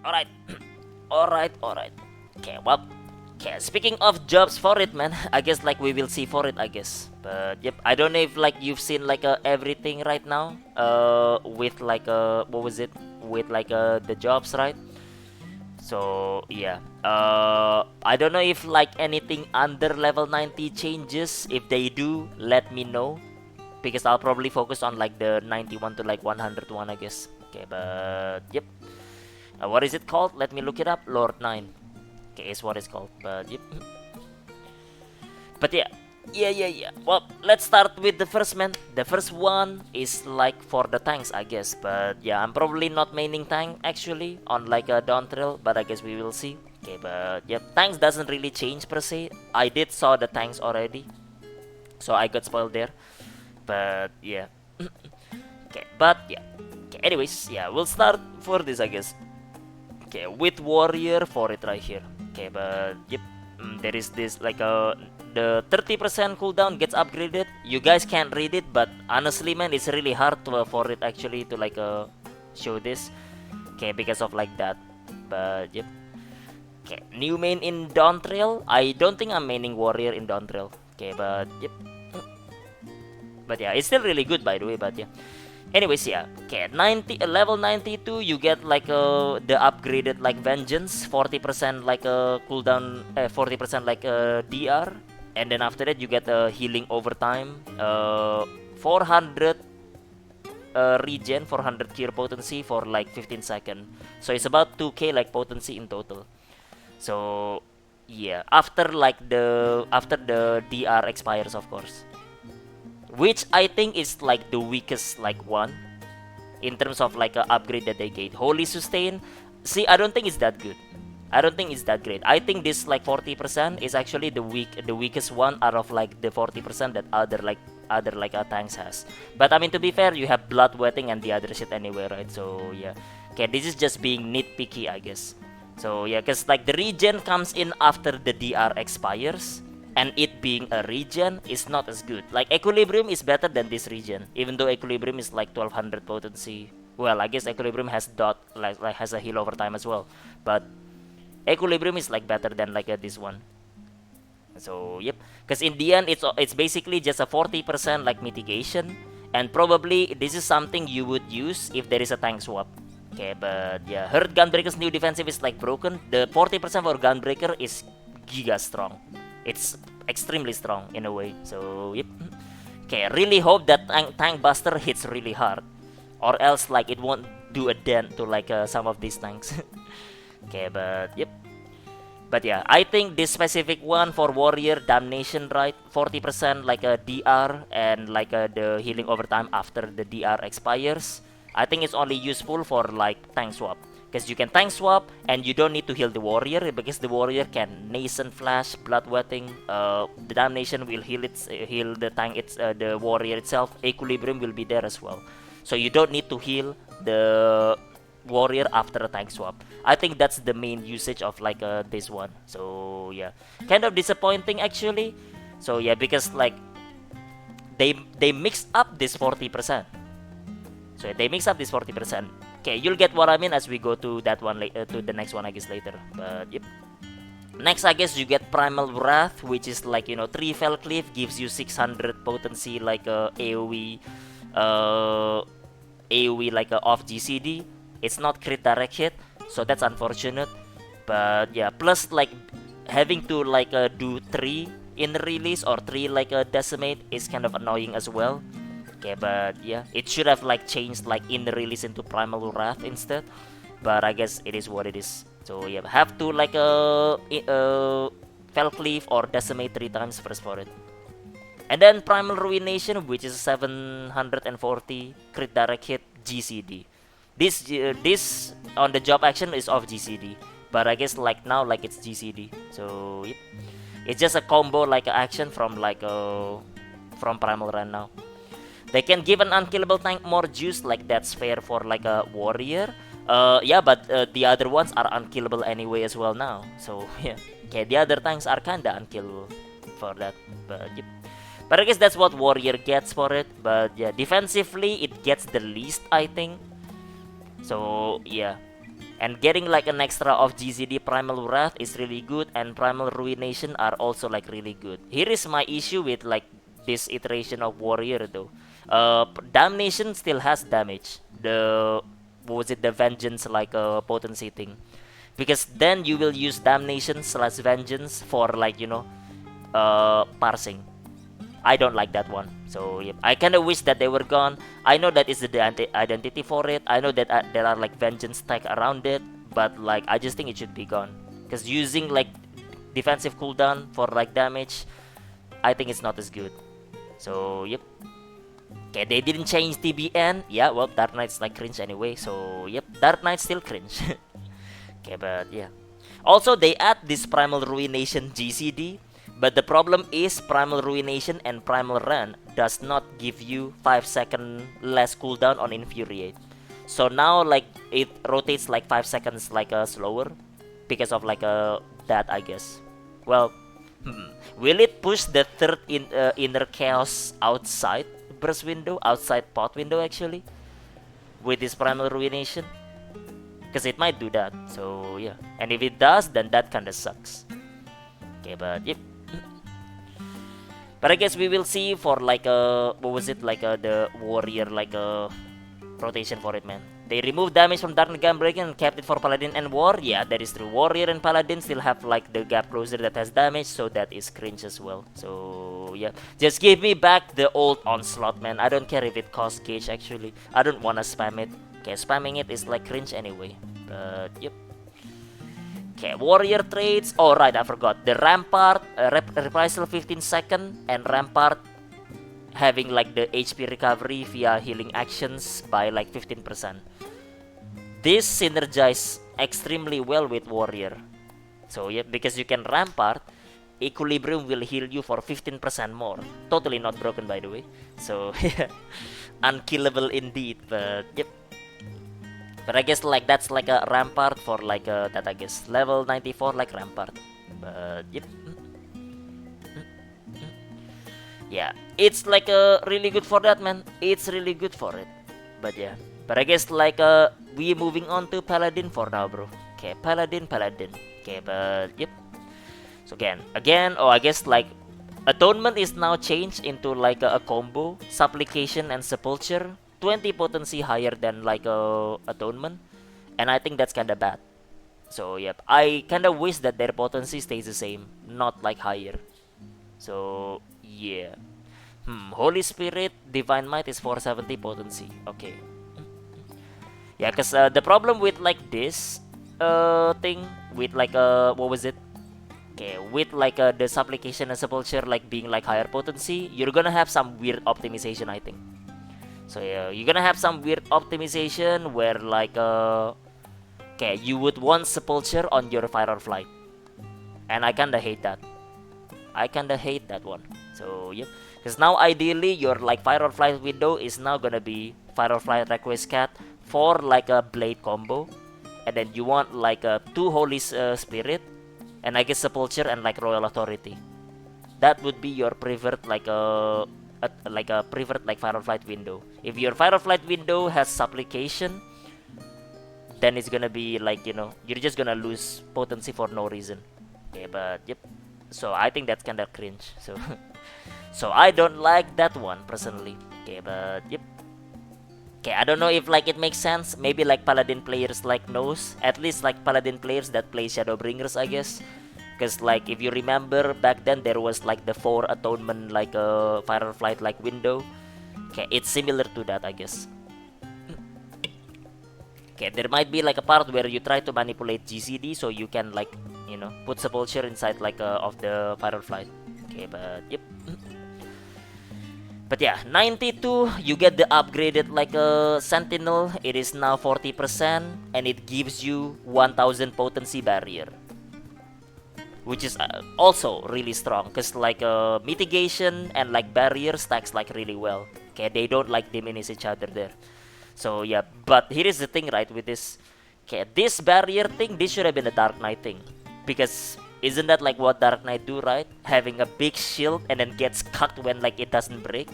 Alright. Alright. Okay, well, okay, speaking of jobs for it, man, I guess like we will see for it, I guess. But yep, I don't know if like you've seen like everything right now. With like what was it? With like the jobs, right? So yeah. I don't know if like anything under level 90 changes. If they do, let me know because I'll probably focus on like the 91 to like 101, I guess. Okay, but yep. What is it called? Let me look it up. Lord 9. Okay, is what it's called. But yep. But yeah. Well, let's start with the first man. The first one is like for the tanks, I guess. But yeah, I'm probably not maining tank actually on like a Dawntrail, but I guess we will see. Okay, but yep, tanks doesn't really change per se. I did saw the tanks already, so I got spoiled there. But yeah. Okay, but yeah. Okay, anyways, yeah, we'll start for this, I guess. Okay, with warrior for it right here. Okay, but yep, there is this like the 30% cooldown gets upgraded. You guys can't read it, but honestly, man, it's really hard to for it actually to like show this. Okay, because of like that. But yep. Okay, new main in Dawntrail. I don't think I'm maining warrior in Dawntrail. Okay, but yep. But yeah, it's still really good by the way. But yeah. Anyways, yeah. Okay, 90 level 92, you get like the upgraded like vengeance, 40% like a cooldown, 40% like a DR, and then after that you get a healing over time, 400 regen, 400 cure potency for like 15 seconds. So it's about 2k like potency in total. So yeah, after the DR expires, of course, which I think is like the weakest like one in terms of like a upgrade that they get. Holy sustain. See, I don't think it's that good. I don't think it's that great. I think this like 40% is actually the weakest one out of like the 40% that other like tanks has. But I mean, to be fair, you have blood wetting and the other shit anyway, right? So yeah. Okay, this is just being nitpicky, I guess. So yeah, cause like the regen comes in after the DR expires, and it being a regen is not as good. Like Equilibrium is better than this regen, even though Equilibrium is like 1200 potency. Well, I guess Equilibrium has dot like has a heal over time as well, but Equilibrium is like better than like this one. So yep, because in the end it's basically just a 40% like mitigation, and probably this is something you would use if there is a tank swap. Okay, but yeah, heard Gunbreaker's new defensive is like broken. The 40% for Gunbreaker is giga strong. It's extremely strong in a way. So yep. Okay, really hope that tank Buster hits really hard, or else like it won't do a dent to like some of these tanks. Okay, but yep. But yeah, I think this specific one for warrior damnation, right? 40% like a DR and like the healing over time after the DR expires. I think it's only useful for like tank swap, because you can tank swap and you don't need to heal the warrior, because the warrior can nascent flash, blood wetting. The damnation will heal the tank. It's the warrior itself. Equilibrium will be there as well, so you don't need to heal the warrior after a tank swap. I think that's the main usage of like this one. So yeah, kind of disappointing actually. So yeah, because like they mixed up this 40%. So they mix up this 40%. Okay, you'll get what I mean as we go to that one to the next one, I guess, later. But yep. Next, I guess you get Primal Wrath, which is like 3 Fell Cliff gives you 600 potency like AOE, AOE like off GCD. It's not crit direct hit, so that's unfortunate. But yeah, plus like having to like do 3 in release or 3 like decimate is kind of annoying as well. Okay, but yeah, it should have like changed like in the release into Primal Wrath instead. But I guess it is what it is. So yeah, have to like Fell Cleave or decimate 3 times first for it. And then Primal Ruination, which is 740 crit direct hit GCD. This on the job action is off GCD, but I guess like now like it's GCD. So yep. It's just a combo like action from like from Primal Run now. They can give an unkillable tank more juice, like that's fair for like a warrior. Yeah, but the other ones are unkillable anyway as well now. So yeah, okay, the other tanks are kinda unkillable for that. But yep. But I guess that's what warrior gets for it. But yeah, defensively it gets the least, I think. So yeah, And getting like an extra of GCD Primal Wrath is really good, and Primal Ruination are also like really good. Here is my issue with like this iteration of Warrior though. Damnation still has damage. The what was it? The Vengeance like a potency thing, because then you will use Damnation slash Vengeance for like parsing. I don't like that one. So yep, I kind of wish that they were gone. I know that is the identity for it. I know that there are like vengeance tag around it, but like I just think it should be gone. Because using like defensive cooldown for like damage, I think it's not as good. So yep. Okay, they didn't change TBN. Yeah, well, Dark Knight's like cringe anyway. So yep, Dark Knight still cringe. Okay, but yeah. Also, they add this Primal Ruination GCD. But the problem is Primal Ruination and Primal Run does not give you 5-second less cooldown on Infuriate. So now like it rotates like 5 seconds like slower because of like that, I guess. Well, will it push the third inner chaos outside burst window, outside pot window actually, with this Primal Ruination? Because it might do that. So yeah, and if it does, then that kinda sucks. Okay, but yep. But I guess we will see for like what was it, like the warrior like rotation for it, man. They removed damage from Dark Gunbreaker and kept it for Paladin and War. Yeah, that is true. Warrior and Paladin still have like the gap closer that has damage, so that is cringe as well. So yeah, just give me back the old onslaught, man. I don't care if it costs gauge actually. I don't wanna spam it. Okay, spamming it is like cringe anyway. But yep. Okay, warrior traits. Oh right, I forgot. The Rampart, reprisal 15 second, and Rampart having like the HP recovery via healing actions by like 15%. This synergize extremely well with warrior. So yeah, because you can Rampart, Equilibrium will heal you for 15% more. Totally not broken by the way. So yeah, unkillable indeed. But yep. But I guess like that's like a Rampart for like that, I guess level 94 like Rampart. But yep. Yeah, it's like really good for that, man. It's really good for it. But yeah, but I guess like we moving on to Paladin for now, bro. Okay, Paladin. Okay, but yep. So again, oh, I guess like Atonement is now changed into like a combo, Supplication and Sepulture. 20 potency higher than like Atonement, and I think that's kinda bad. So yep, I kinda wish that their potency stays the same, not like higher. So yeah. Holy Spirit, Divine Might is 470 potency. Okay. Yeah, cause the problem with like this thing with like what was it? Okay, with like the Supplication and Sepulture like being like higher potency, you're gonna have some weird optimization, I think. So yeah, you're gonna have some weird optimization where like okay, you would want Sepulture on your Fire or Flight, and I kinda hate that. I kinda hate that one. So yep, because now ideally your like Fire or Flight window is now gonna be Fire or Flight Request Cat for like a Blade combo, and then you want like a 2 Holy Spirit, and I guess Sepulture and like Royal Authority. That would be your preferred like a preferred like Fire or Flight window. If your Fire or Flight window has Supplication, then it's gonna be like you're just gonna lose potency for no reason. Okay, but yep. So I think that's kinda cringe. So so I don't like that one personally. Okay, but yep. Okay, I don't know if like it makes sense. Maybe like Paladin players like knows. At least like Paladin players that play Shadowbringers, I guess. Because like if you remember back then there was like the 4 Atonement like Fire or Flight like window. Okay, it's similar to that, I guess. Okay, there might be like a part where you try to manipulate GCD so you can like put Sepulture inside like of the Fire or Flight. Okay, but yep. But yeah, 92 you get the upgraded like a Sentinel. It is now 40% and it gives you 1000 potency barrier, which is also really strong because like mitigation and like barrier stacks like really well. Okay, they don't like diminish each other there. So yeah, but here is the thing, right, with this. Okay, this barrier thing, this should have been a Dark Knight thing, because isn't that like what Dark Knight do, right? Having a big shield and then gets cut when like it doesn't break.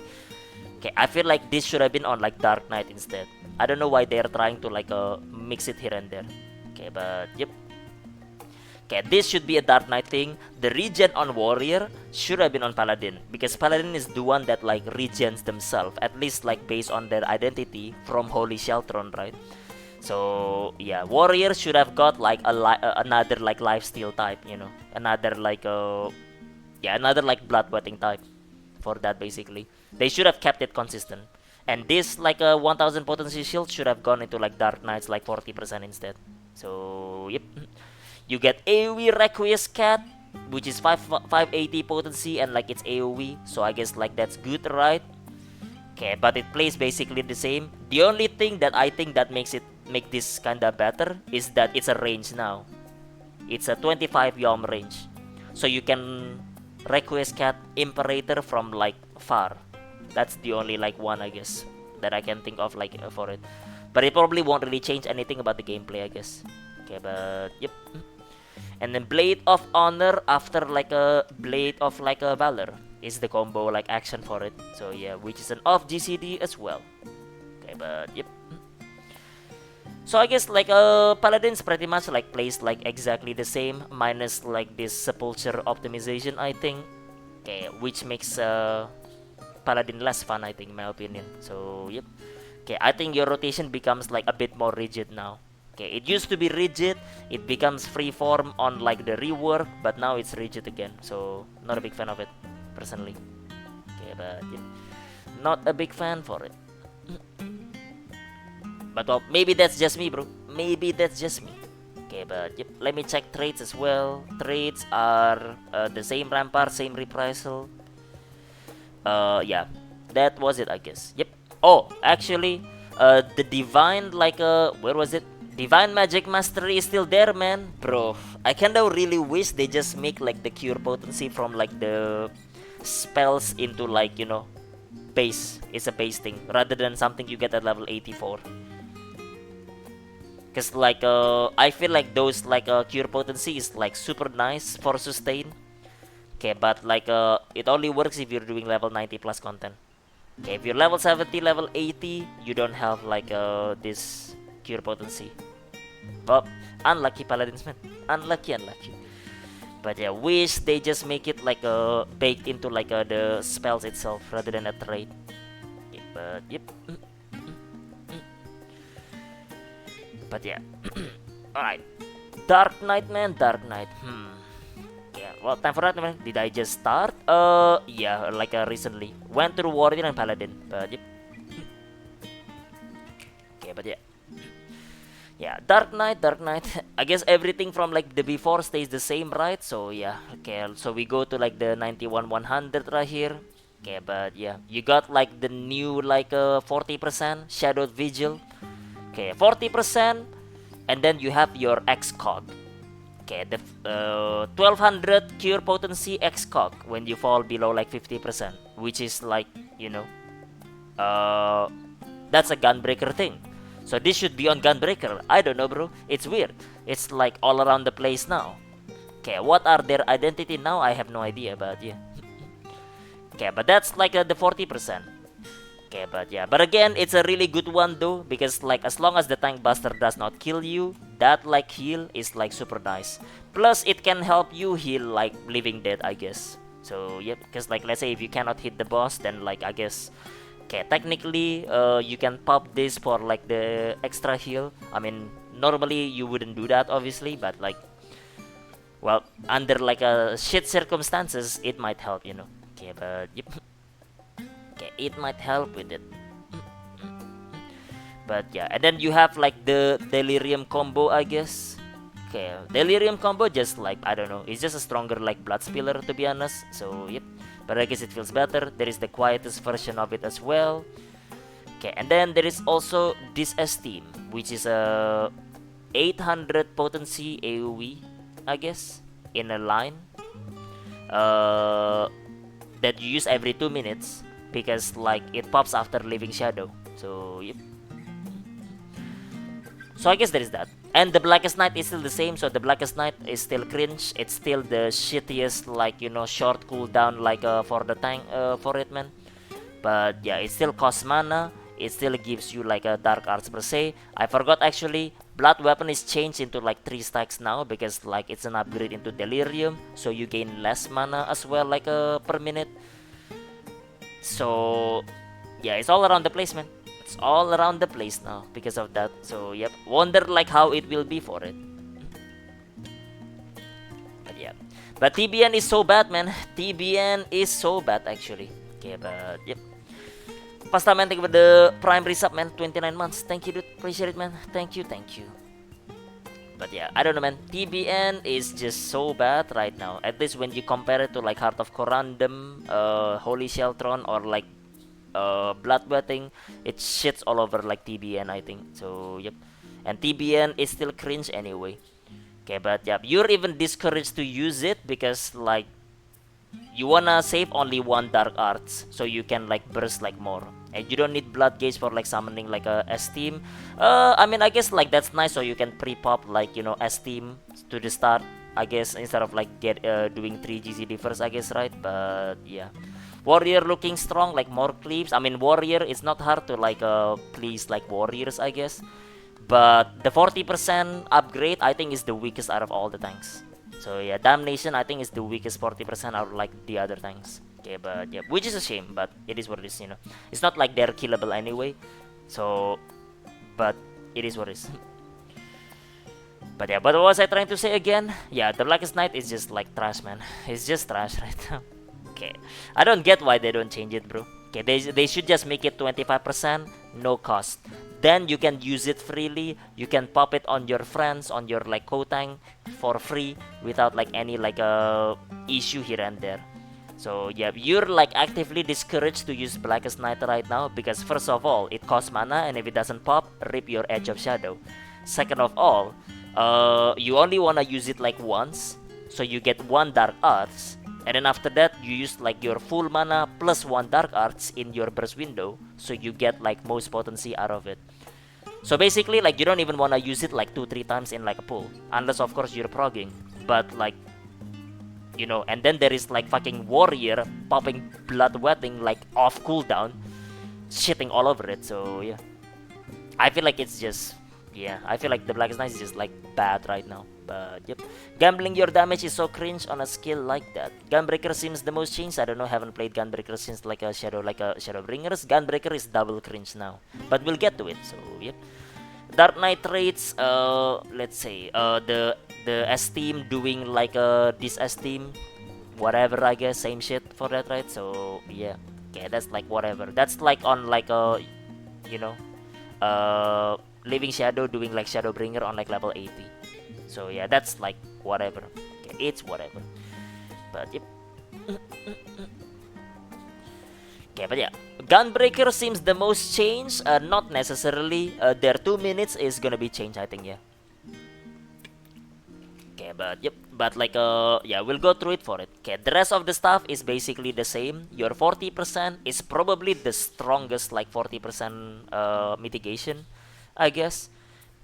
Okay, I feel like this should have been on like Dark Knight instead. I don't know why they're trying to like mix it here and there. Okay, but yep. Okay, this should be a Dark Knight thing. The regen on Warrior should have been on Paladin, because Paladin is the one that like regens themselves, at least like based on their identity from Holy Sheltron, right? So yeah, Warrior should have got like another like lifesteal type, you know, another like another like bloodwetting type for that basically. They should have kept it consistent. And this like a 1000 potency shield should have gone into like Dark Knights like 40% instead. So yep. You get AoE Requiescat Cat, which is 580 potency and like it's AoE, so I guess like that's good, right? Okay, but it plays basically the same. The only thing that I think that makes this kinda better is that it's a range now. It's a 25 yom range, so you can Requiescat Cat Imperator from like far. That's the only like one I guess that I can think of like for it. But it probably won't really change anything about the gameplay, I guess. Okay, but yep. And then Blade of Honor after like a Blade of like a Valor is the combo like action for it. So yeah, which is an off GCD as well. Okay, but yep. So I guess like Paladin's pretty much like plays like exactly the same minus like this Sepulture optimization, I think. Okay, which makes Paladin less fun, I think, in my opinion. So yep. Okay, I think your rotation becomes like a bit more rigid now. Okay, it used to be rigid, it becomes freeform on like the rework, but now it's rigid again. So not a big fan of it, personally. Okay, but yeah, not a big fan for it. But well, maybe that's just me, bro. Maybe that's just me. Okay, but yep, let me check traits as well. Traits are the same Rampart, same Reprisal. Yeah, that was it, I guess. Yep. Oh, actually, the Divine, like, where was it? Divine Magic Mastery is still there, man. Bro, I kinda really wish they just make, like, the cure potency from, like, the spells into, like, you know, base. It's a base thing, rather than something you get at level 84. Because, like, I feel like those, like, cure potency is, like, super nice for sustain. Okay, but, like, it only works if you're doing level 90 plus content. Okay, if you're level 70, level 80, you don't have, like, this cure potency. Well, unlucky Paladins, man. Unlucky. But yeah, wish they just make it like baked into like the spells itself rather than a trait. Okay, but yep. But yeah. Alright. Dark Knight, man. Dark Knight. Yeah, well, time for that, man. Did I just start? Yeah, like recently. Went through Warrior and Paladin. But yep. Okay, but yeah. Yeah, Dark Knight. I guess everything from like the before stays the same, right? So yeah, okay. So we go to like the 91-100 right here. Okay, but yeah, you got like the new like 40% Shadowed Vigil. Okay, 40%, and then you have your X-Cog. Okay, the 1200 Cure Potency X-Cog when you fall below like 50%, which is like, you know, that's a Gunbreaker thing. So this should be on Gunbreaker. I don't know, bro. It's weird. It's like all around the place now. Okay, what are their identity now? I have no idea, but yeah. Okay, but that's like the 40%. Okay, but yeah. But again, it's a really good one though, because like as long as the Tank Buster does not kill you, that like heal is like super nice. Plus, it can help you heal like Living Dead, I guess. So yep, because like let's say if you cannot hit the boss, then like I guess. Okay, technically, you can pop this for like the extra heal. I mean, normally you wouldn't do that, obviously, but like, well, under like shit circumstances, it might help, you know. Okay, but yep. Okay, it might help with it. But yeah, and then you have like the Delirium combo, I guess. Okay, Delirium combo just like, I don't know, it's just a stronger like Blood Spiller, to be honest. So yep. But I guess it feels better. There is the quietest version of it as well. Okay, and then there is also Disesteem, which is a 800 potency AoE, I guess, in a line. That you use every 2 minutes because like it pops after Living Shadow. So yep. So I guess there is that. And the Blackest Night is still the same, so the Blackest Night is still cringe. It's still the shittiest, like, you know, short cooldown, like, for the tank, for it, man. But, yeah, it still costs mana. It still gives you, like, a Dark Arts per se. I forgot, actually, Blood weapon is changed into like 3 stacks now because like it's an upgrade into delirium, so you gain less mana as well, like per minute. So yeah, it's all around the place, man. It's all around the place now because of that. So yep, wonder like how it will be for it. But yeah, but TBN is so bad, man. TBN is so bad actually. Okay, but yep. Pasta man, thank you for the prime resub, man. 29 months. Thank you, dude. Appreciate it, man. Thank you, thank you. But yeah, I don't know, man. TBN is just so bad right now. At least when you compare it to like Heart of Corundum, Holy Sheltron, or like Bloodbathing, it shits all over like TBN, I think. So yep. And TBN is still cringe anyway. Okay, but yeah, you're even discouraged to use it because like you wanna save only one dark arts so you can like burst like more, and you don't need blood gauge for like summoning like a esteem. I mean, I guess like that's nice, so you can pre-pop like, you know, esteem to the start, I guess, instead of like doing 3 GCD first, I guess, right? But yeah, warrior looking strong, like more cleaves. I mean, warrior, it's not hard to like please like warriors, I guess, but the 40% upgrade I think is the weakest out of all the tanks. So yeah, Damnation I think is the weakest 40% out of like the other tanks. Okay, but yeah, which is a shame, but it is what it is, you know. It's not like they're killable anyway. So, but it is what it is. But yeah, but what was I trying to say again? Yeah, the Blackest Night is just like trash, man. It's just trash right now. Okay, I don't get why they don't change it, bro. Okay, they should just make it 25%, no cost. Then you can use it freely. You can pop it on your friends, on your like Kotang for free without like any like issue here and there. So yeah, you're like actively discouraged to use Blackest Night right now because first of all, it costs mana, and if it doesn't pop, rip your Edge of Shadow. Second of all, you only wanna use it like once, so you get 1 Dark Arts, and then after that you use like your full mana plus 1 Dark Arts in your burst window, so you get like most potency out of it. So basically, like, you don't even want to use it like 2-3 times in like a pull, unless of course you're progging. But like, you know, and then there is like fucking warrior popping blood wetting like off cooldown, shitting all over it. So yeah, I feel like it's just, yeah, I feel like the Blackest Night is just like bad right now. But yep, gambling your damage is so cringe on a skill like that. Gunbreaker seems the most changed. I don't know, haven't played Gunbreaker since like a Shadowbringers. Gunbreaker is double cringe now, but we'll get to it. So yep. Dark Knight rates, let's say, the esteem doing like this esteem, whatever, I guess, same shit for that, right? So yeah, okay, that's like whatever. That's like on like a, you know, Living Shadow doing like Shadowbringer on like level 80. So yeah, that's like whatever. Okay, it's whatever. But yep. Okay, but yeah, Gunbreaker seems the most changed. Not necessarily. Their 2 minutes is gonna be changed, I think. Yeah. Okay, but yep, but like yeah, we'll go through it for it. Okay, the rest of the stuff is basically the same. Your 40% is probably the strongest, like 40% mitigation, I guess.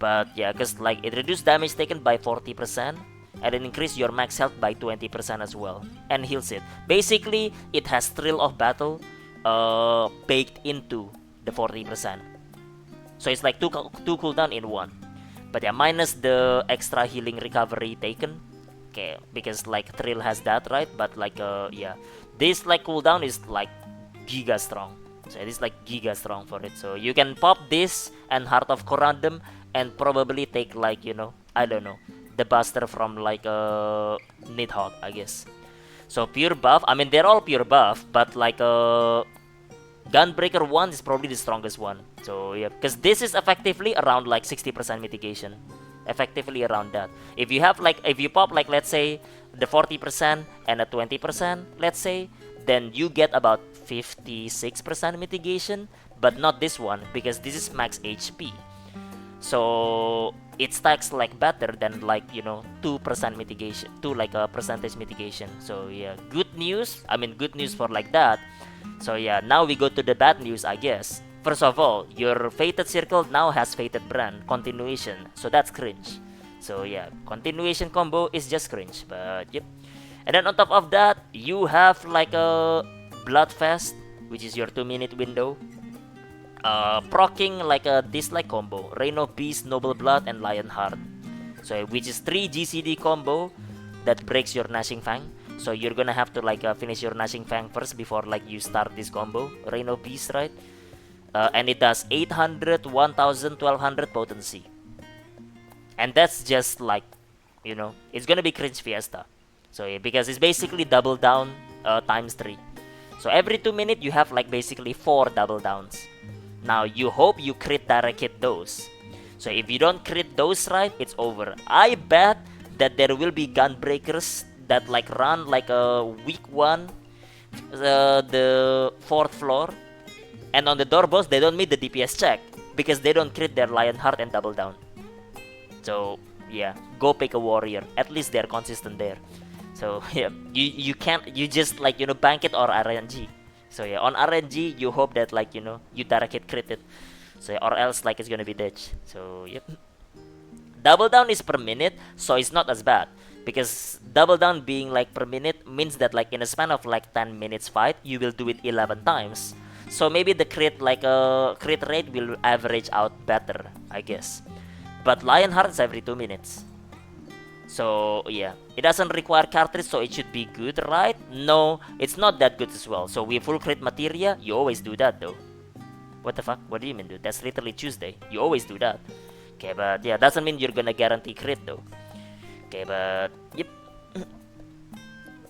But yeah, cause like it reduces damage taken by 40%, and then increase your max health by 20% as well, and heals it. Basically, it has Thrill of Battle baked into the 40%. So it's like two cooldown in one. But yeah, minus the extra healing recovery taken. Okay, because like Thrill has that, right? But like yeah, this like cooldown is like giga strong. So it is like giga strong for it. So you can pop this and Heart of Corundum and probably take like, you know, I don't know, the Buster from like Nidhogg, I guess. So pure buff, I mean they're all pure buff, but like Gunbreaker 1 is probably the strongest one. So yeah, because this is effectively around like 60% mitigation. Effectively around that. If you have like, if you pop like, let's say, the 40% and a 20%, let's say, then you get about 56% mitigation, but not this one, because this is max HP. So it stacks like better than like, you know, 2% mitigation, 2 like a percentage mitigation. So yeah, good news. I mean, good news for like that. So yeah, now we go to the bad news, I guess. First of all, your Fated Circle now has Fated Brand continuation, so that's cringe. So yeah, continuation combo is just cringe, but yep. And then on top of that, you have like a Bloodfest, which is your 2-minute window. Proccing like a dislike combo, Reign of Beast, Noble Blood, and Lionheart. So which is 3 GCD combo that breaks your Gnashing Fang. So you're gonna have to like finish your Gnashing Fang first before like you start this combo, Reign of Beast, right? And it does 800, 1000, 1200 potency. And that's just like, you know, it's gonna be cringe fiesta. So yeah, because it's basically double down times 3. So every 2 minutes you have like basically 4 double downs. Now you hope you crit direct hit those. So if you don't crit those right, it's over. I bet that there will be Gunbreakers that like run like a week 1, the 4th floor, and on the door boss they don't meet the DPS check because they don't crit their Lionheart and double down. So yeah, go pick a warrior. At least they're consistent there. So yeah, you can't, you just like, you know, bank it or RNG. So yeah, on RNG you hope that like, you know, you direct hit crit it. So yeah, or else like it's gonna be ditch. So yep. Double down is per minute, so it's not as bad. Because double down being like per minute means that like in a span of like 10 minutes fight, you will do it 11 times. So maybe the crit like crit rate will average out better, I guess. But Lionheart is every 2 minutes. So yeah, it doesn't require cartridge, so it should be good, right? No, it's not that good as well. So we full crit materia, you always do that though. What the fuck? What do you mean, dude? That's literally Tuesday. You always do that. Okay, but yeah, doesn't mean you're gonna guarantee crit though. Okay, but yep.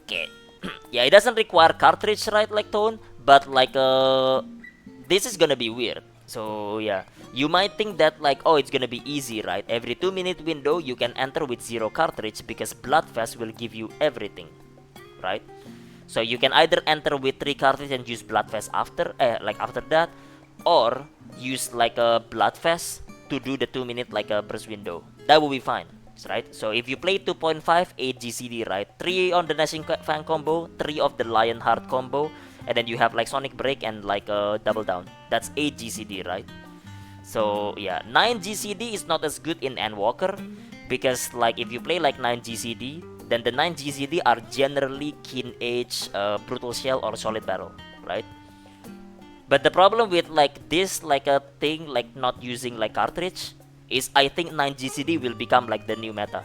Okay. Yeah, it doesn't require cartridge, right, like Tone, but like this is gonna be weird. So yeah, you might think that like, oh, it's gonna be easy, right? Every 2 minute window you can enter with 0 cartridge because Bloodfest will give you everything, right? So you can either enter with 3 cartridge and use Bloodfest after like after that, or use like a Bloodfest to do the 2 minute like a burst window. That will be fine, right? So if you play 2.5, 8 GCD, right? 3 on the Gnashing Fang combo, 3 of the Lionheart combo, and then you have like Sonic Break and like a double down. That's 8 GCD, right? So yeah, 9 GCD is not as good in Endwalker because like if you play like 9 GCD, then the 9 GCD are generally Keen Age, Brutal Shell, or Solid Barrel, right? But the problem with like this like a thing like not using like cartridge is I think 9 GCD will become like the new meta.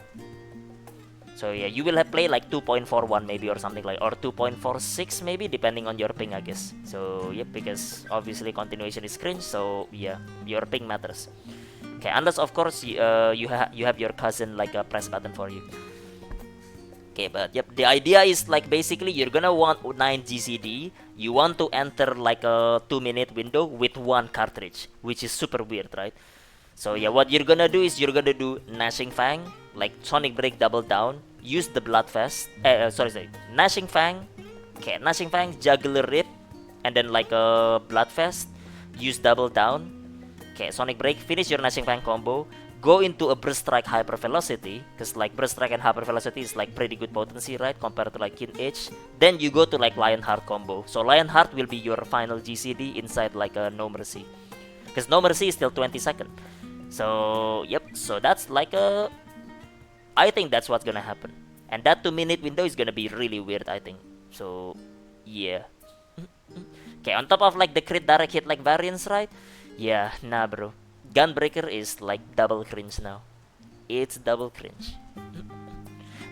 So yeah, you will have play like 2.41 maybe or something like, or 2.46 maybe, depending on your ping, I guess. So yep, because obviously continuation is cringe, so yeah, your ping matters. Okay, unless of course you have your cousin like a press button for you. Okay, but yep, the idea is like basically you're gonna want 9 GCD. You want to enter like a 2 minute window with 1 cartridge, which is super weird, right? So yeah, what you're gonna do is you're gonna do Gnashing Fang, like Sonic Break double down, use the Bloodfest, sorry, Gnashing Fang, okay, Gnashing Fang, Juggler Rip, and then like a Bloodfest, use double down, okay, Sonic Break, finish your Gnashing Fang combo, go into a Burst Strike Hyper Velocity, because like Burst Strike and Hyper Velocity is like pretty good potency, right, compared to like Keen Age. Then you go to like Lionheart combo, so Lionheart will be your final GCD inside like a No Mercy, because No Mercy is still 20 seconds. So yep, so that's like a, I think that's what's gonna happen, and that 2 minute window is gonna be really weird, I think. So yeah. Okay, on top of like the crit direct hit like variance, right? Yeah, nah bro, Gunbreaker is like double cringe now. It's double cringe.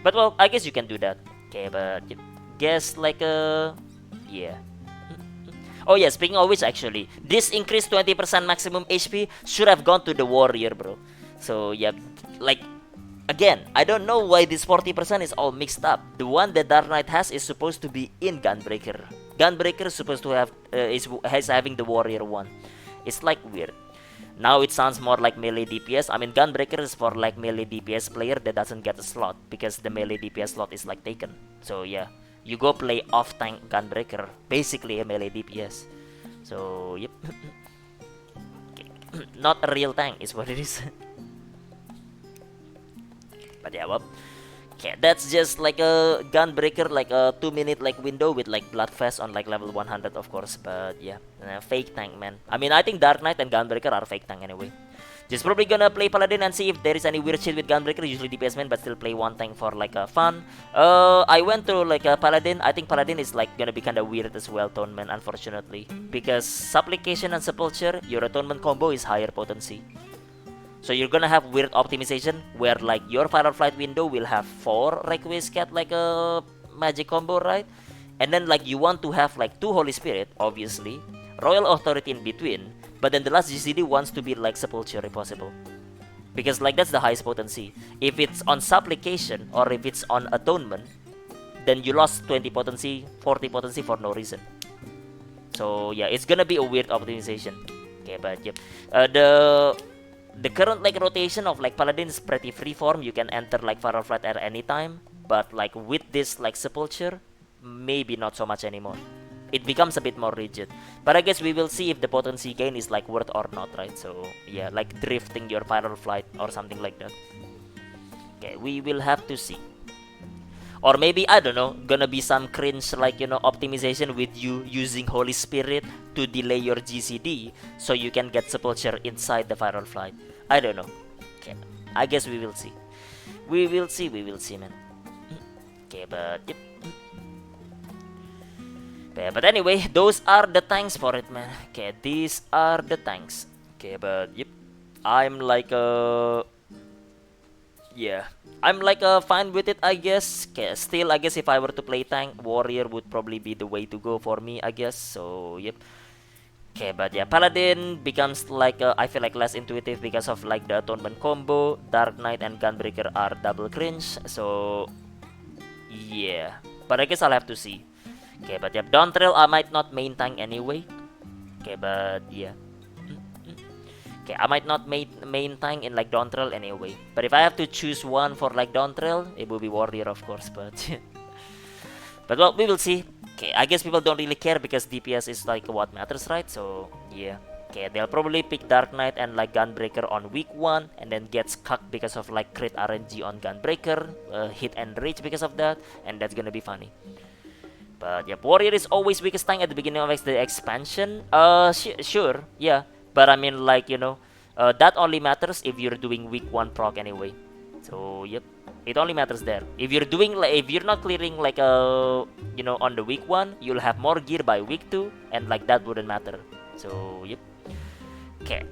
But well, I guess you can do that. Okay, but guess like a, yeah. Oh yeah, speaking of which, actually, this increased 20% maximum HP should have gone to the warrior, bro. So yeah, like, again, I don't know why this 40% is all mixed up. The one that Dark Knight has is supposed to be in Gunbreaker. Gunbreaker is supposed to have is having the warrior one. It's like weird. Now it sounds more like melee DPS. I mean, Gunbreaker is for like melee DPS player that doesn't get a slot because the melee DPS slot is like taken. So yeah. You go play off-tank Gunbreaker, basically a melee DPS. So, yep. Okay. Not a real tank is what it is. But yeah, well. Okay, that's just like a Gunbreaker, like a 2 minute like window with like Bloodfest on like level 100, of course. But yeah, fake tank, man. I mean, I think Dark Knight and Gunbreaker are fake tank anyway. Just probably gonna play Paladin and see if there is any weird shit with Gunbreaker. Usually DPS man, but still play one tank for like fun. I went to like a Paladin. I think Paladin is like gonna be kinda weird as well, Tonement, unfortunately, because Supplication and Sepulture, your atonement combo is higher potency. So you're gonna have weird optimization where like your Fireflight window will have 4 Request Cat like a magic combo, right? And then like you want to have like 2 Holy Spirit, obviously, Royal Authority in between, but then the last GCD wants to be like Sepulture if possible. Because like that's the highest potency. If it's on Supplication or if it's on Atonement, then you lost 20 potency, 40 potency for no reason. So yeah, it's gonna be a weird optimization. Okay, but yep. The current like rotation of like Paladin is pretty freeform. You can enter like Fireflight at any time, but like with this like Sepulture, maybe not so much anymore. It becomes a bit more rigid. But I guess we will see if the potency gain is like worth or not, right? So yeah, like drifting your Fireflight or something like that. Okay, we will have to see. Or maybe, I don't know, gonna be some cringe like, you know, optimization with you using Holy Spirit to delay your GCD so you can get Sepulture inside the Fireflight. I don't know. Okay, I guess we will see. We will see, man. Okay, but yep. Okay, but anyway, those are the tanks for it, man. Okay, these are the tanks. Okay, but yep. I'm like yeah, I'm like fine with it, I guess. Okay, still, I guess if I were to play tank, warrior would probably be the way to go for me, I guess. So yep. Okay, but yeah, Paladin becomes like I feel like less intuitive because of like the atonement combo. Dark Knight and Gunbreaker are double cringe. So yeah, but I guess I'll have to see. Okay, but yeah, Dawntrail I might not main tank anyway. Okay, but yeah. Okay, I might not main tank in like Dawntrail anyway. But if I have to choose one for like Dawntrail, it will be Warrior, of course. But but well, we will see. Okay, I guess people don't really care because DPS is like what matters, right? So yeah. Okay, they'll probably pick Dark Knight and like Gunbreaker on week 1, and then gets cucked because of like crit RNG on Gunbreaker, hit and reach because of that, and that's gonna be funny. But yep, Warrior is always weakest tank at the beginning of the expansion. Sure, yeah. But I mean, like, you know, that only matters if you're doing week 1 proc anyway. So yep, it only matters there. If you're doing like, if you're not clearing like you know, on the week 1, you'll have more gear by week 2, and like that wouldn't matter. So yep. Okay.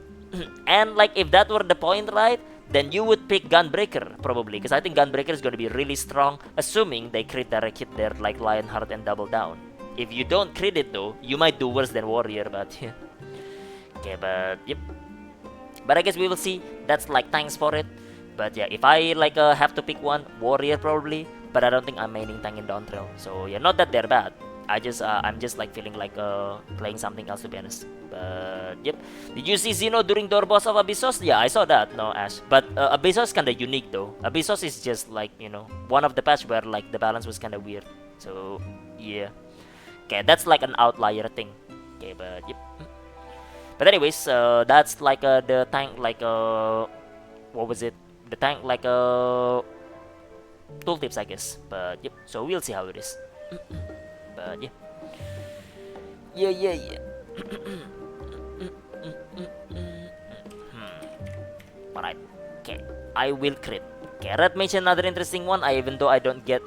And like if that were the point, right, then you would pick Gunbreaker probably, because I think Gunbreaker is gonna be really strong, assuming they crit direct hit there like Lionheart and double down. If you don't crit it though, you might do worse than Warrior, but yeah. Okay, but yep. But I guess we will see. That's like tanks for it. But yeah, if I like have to pick one, Warrior probably. But I don't think I'm maining tank in Dawntrail. So yeah, not that they're bad. I'm just like feeling like playing something else, to be honest. But yep. Did you see Xeno during door boss of Abyssos? Yeah, I saw that. No, Ash. But Abyssos kinda unique though. Abyssos is just like, you know, one of the patch where like the balance was kinda weird. So yeah. Okay, that's like an outlier thing. Okay, but yep. But anyways, that's like the tank like what was it? The tank like tooltips, I guess. But yep. So we'll see how it is. But yeah. Yeah. Alright. Okay. I will crit. Okay, Red mentioned another interesting one. Even though it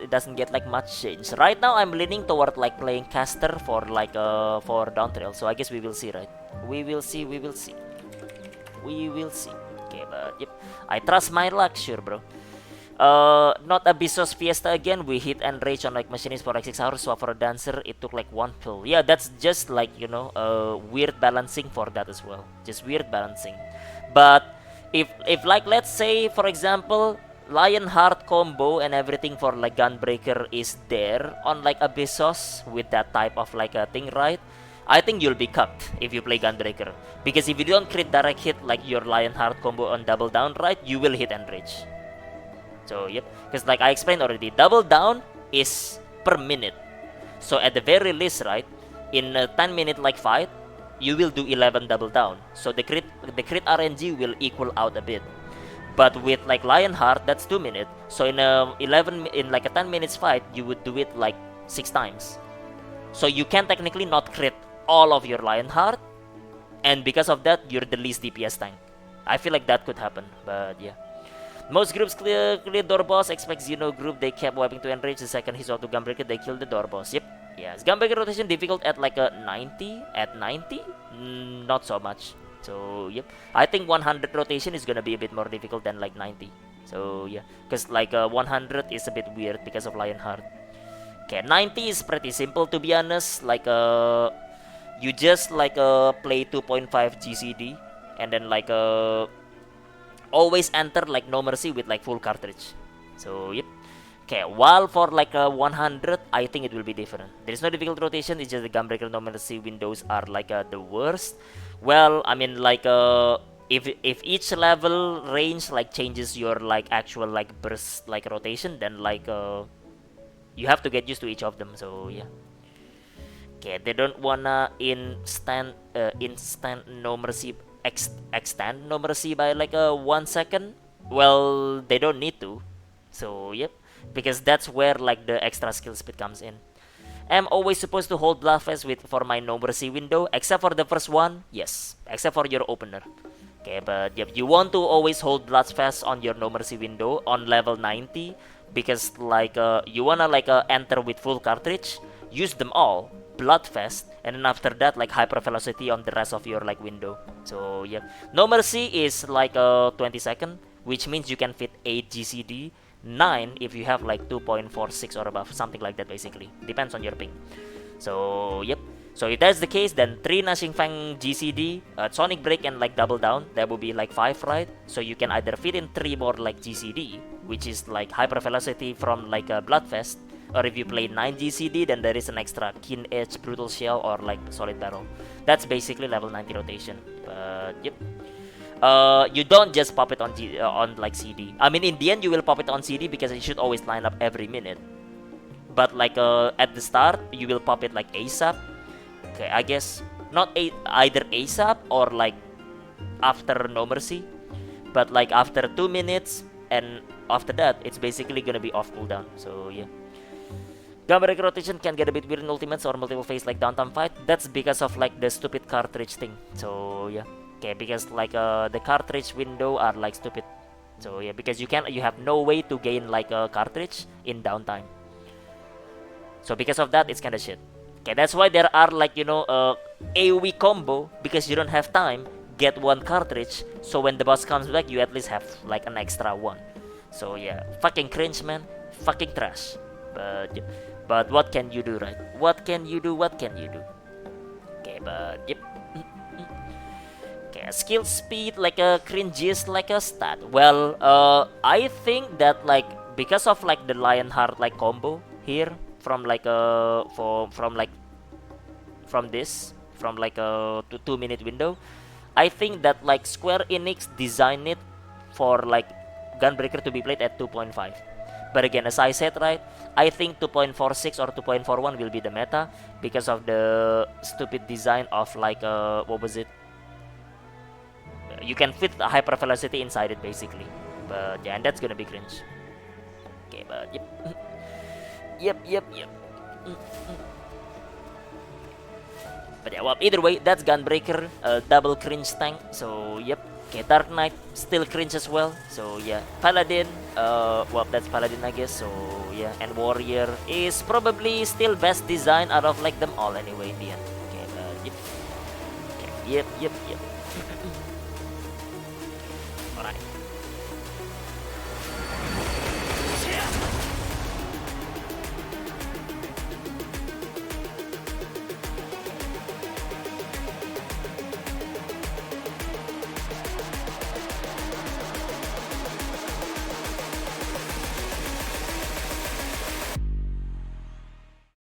doesn't get like much change. Right now I'm leaning toward like playing caster for like for Dawntrail. So I guess we will see, right? We will see. Okay, but yep. I trust my luck, sure, bro. Not Abyssos Fiesta again. We hit and rage on like machinist for like 6 hours. Swap for a dancer. It took like 1 pill. Yeah, that's just like, you know, weird balancing for that as well. Just weird balancing. But if like let's say for example, Lionheart combo and everything for like Gunbreaker is there on like Abyssos with that type of like a thing, right? I think you'll be cucked if you play Gunbreaker. Because if you don't crit direct hit like your Lionheart combo on double down, right, you will hit and rage. So yep, because like I explained already, double down is per minute. So at the very least, right, in a 10-minute like fight, you will do 11 double down. So the crit RNG will equal out a bit. But with like Lionheart, that's 2 minutes. So in like a 10 minutes fight, you would do it like 6 times. So you can technically not crit all of your Lionheart, and because of that, you're the least DPS tank. I feel like that could happen, but yeah. Most groups clear door boss. Expect Xeno group, they kept wiping to enrage. The second he saw to Gunbreaker, they killed the door boss. Yep. Yes. Gunbreaker rotation difficult at like a 90? At 90? Not so much. So, yep. I think 100 rotation is gonna be a bit more difficult than like 90. So, yeah. Because like 100 is a bit weird because of Lionheart. Okay, 90 is pretty simple to be honest. Like, you just like play 2.5 GCD and then like always enter like No Mercy with like full cartridge. So yep. Okay, while for like 100, I think it will be different. There is no difficult rotation. It's just the Gunbreaker No Mercy windows are like the worst. Well, I mean like if each level range like changes your like actual like burst like rotation, then like you have to get used to each of them. So yeah. Okay, they don't wanna instant No Mercy extend No Mercy by like 1 second. Well, they don't need to. So yep, because that's where like the extra skill speed comes in. I'm always supposed to hold Bloodfest with for my No Mercy window, except for the first one. Yes, except for your opener. Okay, but yep, you want to always hold Bloodfest on your No Mercy window on level 90 because like you wanna like enter with full cartridge, use them all, Bloodfest, and then after that like hyper velocity on the rest of your like window. So yeah, No Mercy is like 20 second, which means you can fit 8 GCD, 9 if you have like 2.46 or above, something like that basically. Depends on your ping. So yep. So if that's the case, then 3 Gnashing Fang GCD, Sonic Break, and like Double Down, that would be like 5, right? So you can either fit in 3 more like GCD, which is like hyper velocity from like a Bloodfest, or if you play 9 GCD, then there is an extra Keen Edge, Brutal Shell, or like Solid Barrel. That's basically level 90 rotation. But yep. You don't just pop it on like CD. I mean, in the end, you will pop it on CD because it should always line up every minute. But like at the start, you will pop it like ASAP. Okay, I guess not either ASAP or like after No Mercy, but like after 2 minutes, and after that, it's basically gonna be off cooldown. So yeah. Gunbreaker rotation can get a bit weird in ultimates or multiple phase like downtime fight. That's because of like the stupid cartridge thing. So yeah. Okay, because like the cartridge window are like stupid. So yeah, because you have no way to gain like a cartridge in downtime. So because of that, it's kinda shit. Okay, that's why there are like AoE combo, because you don't have time. Get 1 cartridge, so when the boss comes back, you at least have like an extra 1. So yeah, fucking cringe, man. Fucking trash. But what can you do, right? What can you do? What can you do? Okay, but yep. Okay, skill speed like a cringiest like a stat. Well, I think that like because of like the Lionheart like combo here from like from like a 2-minute window, I think that like Square Enix designed it for like Gunbreaker to be played at 2.5. But again, as I said, right, I think 2.46 or 2.41 will be the meta because of the stupid design of like what was it? You can fit the hyper velocity inside it basically. But yeah, and that's gonna be cringe. Okay, but yep. yep. But yeah, well, either way, that's Gunbreaker, double cringe tank. So yep. Okay, Dark Knight still cringe as well. So yeah, Paladin, well, that's Paladin I guess. So yeah, and Warrior is probably still best design out of like them all anyway in the end. Okay, but yep. Okay, yep.